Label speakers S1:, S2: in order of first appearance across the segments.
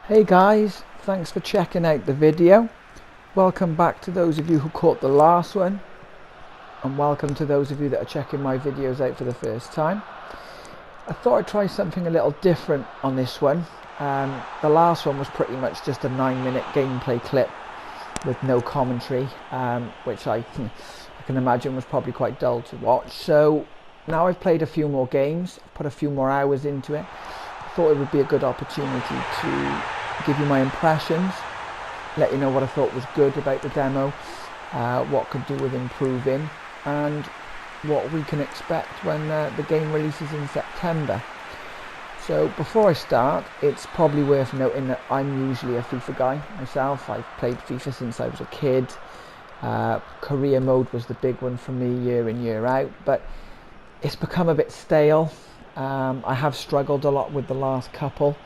S1: Hey guys, thanks for checking out the video. Welcome back to those of you who caught the last one, and welcome to those of you that are checking my videos out for the first time. I thought I'd try something a little different on this one. The last one was pretty much just a 9-minute gameplay clip with no commentary, which I can imagine was probably quite dull to watch. So now I've played a few more games, put a few more hours into it. I thought it would be a good opportunity to give you my impressions, let you know what I thought was good about the demo, what could do with improving, and what we can expect when the game releases in September. So before I start, it's probably worth noting that I'm usually a FIFA guy myself. I've played FIFA since I was a kid. Career mode was the big one for me year in, year out, but it's become a bit stale. I have struggled a lot with the last couple.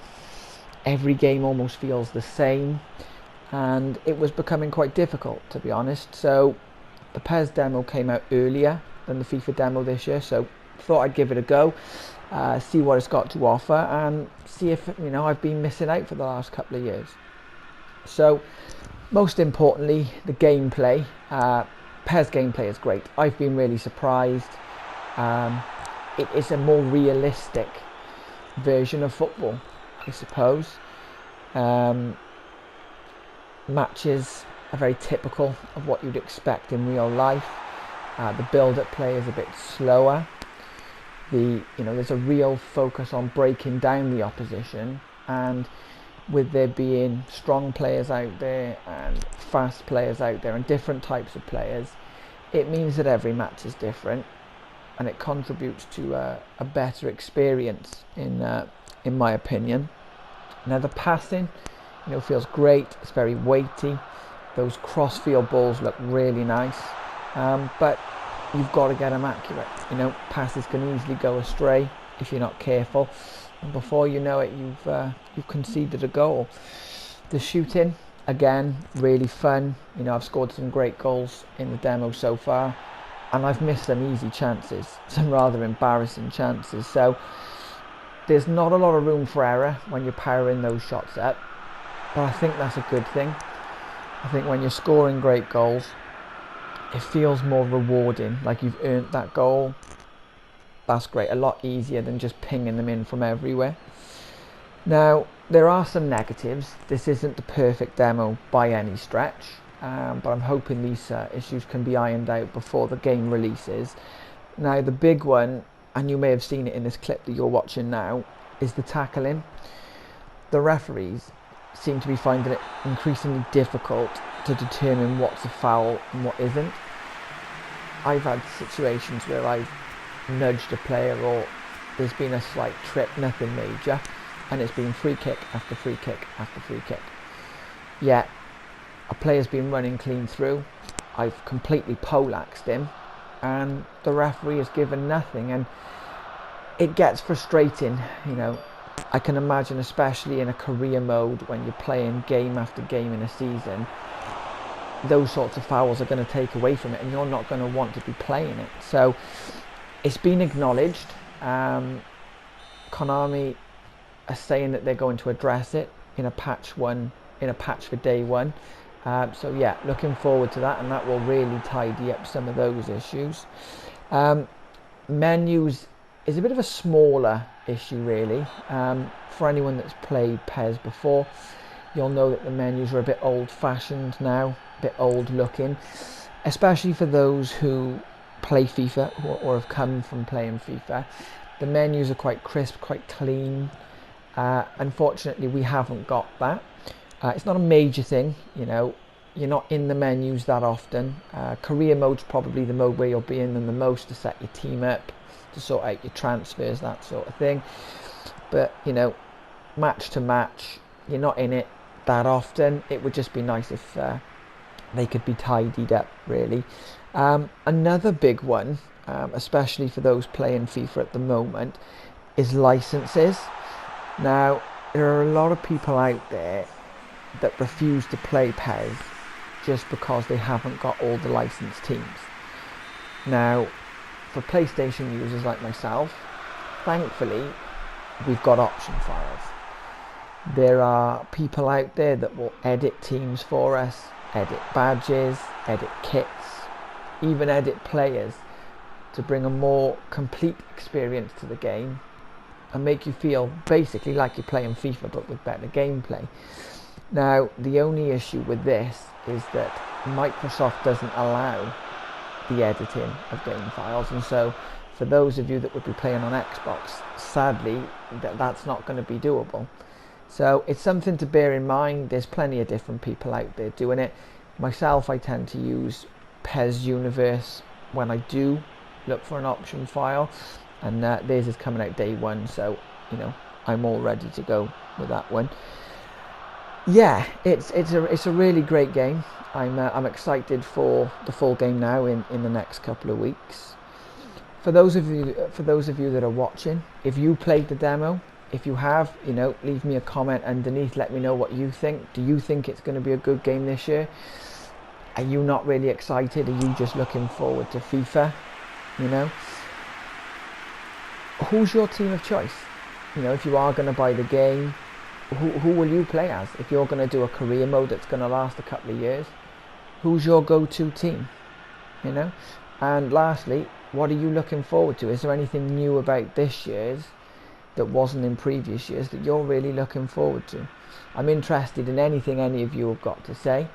S1: Every game almost feels the same, and it was becoming quite difficult, to be honest. So the PES demo came out earlier than the FIFA demo this year, so thought I'd give it a go, see what it's got to offer, and see if I've been missing out for the last couple of years. So most importantly, the gameplay. PES gameplay is great. I've been really surprised. It is a more realistic version of football, I suppose. Matches are very typical of what you'd expect in real life. The build-up play is a bit slower. There's a real focus on breaking down the opposition, and with there being strong players out there and fast players out there and different types of players, it means that every match is different, and it contributes to a better experience in my opinion. Now the passing, feels great. It's very weighty. Those cross-field balls look really nice, but you've got to get them accurate. Passes can easily go astray if you're not careful, and before you know it, you've conceded a goal. The shooting, again, really fun. I've scored some great goals in the demo so far, and I've missed some easy chances, some rather embarrassing chances. So there's not a lot of room for error when you're powering those shots up, but I think that's a good thing. I think when you're scoring great goals, it feels more rewarding, like you've earned that goal. That's great, a lot easier than just pinging them in from everywhere. Now, there are some negatives. This isn't the perfect demo by any stretch, but I'm hoping these issues can be ironed out before the game releases. Now, the big one, and you may have seen it in this clip that you're watching now, is the tackling. The referees seem to be finding it increasingly difficult to determine what's a foul and what isn't. I've had situations where I've nudged a player, or there's been a slight trip, nothing major, and it's been free kick after free kick after free kick. Yet a player's been running clean through, I've completely poleaxed him, and the referee has given nothing, and it gets frustrating. I can imagine, especially in a career mode when you're playing game after game in a season, those sorts of fouls are going to take away from it, and you're not going to want to be playing it. So it's been acknowledged. Konami are saying that they're going to address it in a patch for day one. So yeah, looking forward to that, and that will really tidy up some of those issues. Menus is a bit of a smaller issue, really. For anyone that's played PES before, you'll know that the menus are a bit old-fashioned now, a bit old-looking, especially for those who play FIFA or have come from playing FIFA. The menus are quite crisp, quite clean. Unfortunately, we haven't got that. It's not a major thing, you're not in the menus that often. Career mode's probably the mode where you'll be in them the most, to set your team up, to sort out your transfers, that sort of thing. But match to match, you're not in it that often. It would just be nice if they could be tidied up, really. Another big one, especially for those playing FIFA at the moment, is licenses. Now, there are a lot of people out there that refuse to play PES just because they haven't got all the licensed teams. Now, for PlayStation users like myself, thankfully, we've got option files. There are people out there that will edit teams for us, edit badges, edit kits, even edit players to bring a more complete experience to the game and make you feel basically like you're playing FIFA but with better gameplay. Now, the only issue with this is that Microsoft doesn't allow the editing of game files, and so for those of you that would be playing on Xbox, sadly that's not going to be doable. So it's something to bear in mind. There's plenty of different people out there doing it. Myself, I tend to use PES Universe when I do look for an option file, and theirs is coming out day one, so you know I'm all ready to go with that one. Yeah, it's a really great game. I'm excited for the full game now in the next couple of weeks. For those of you that are watching, if you played the demo, if you have, you know, leave me a comment underneath. Let me know what you think. Do you think it's going to be a good game this year? Are you not really excited? Are you just looking forward to FIFA? You know, who's your team of choice? You know, if you are going to buy the game, who will you play as? If you're going to do a career mode that's going to last a couple of years, who's your go-to team? You know, and lastly, what are you looking forward to? Is there anything new about this year's that wasn't in previous years that you're really looking forward to? I'm interested in anything any of you have got to say.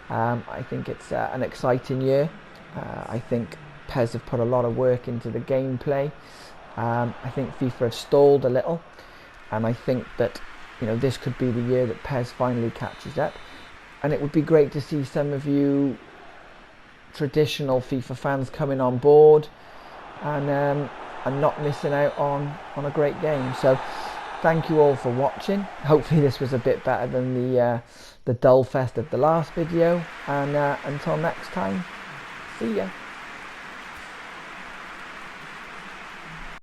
S1: I think it's an exciting year. I think PES have put a lot of work into the gameplay. I think FIFA have stalled a little, and I think that, you know, this could be the year that PES finally catches up, and it would be great to see some of you traditional FIFA fans coming on board and not missing out on a great game. So thank you all for watching. Hopefully this was a bit better than the dull fest of the last video, and until next time, see ya.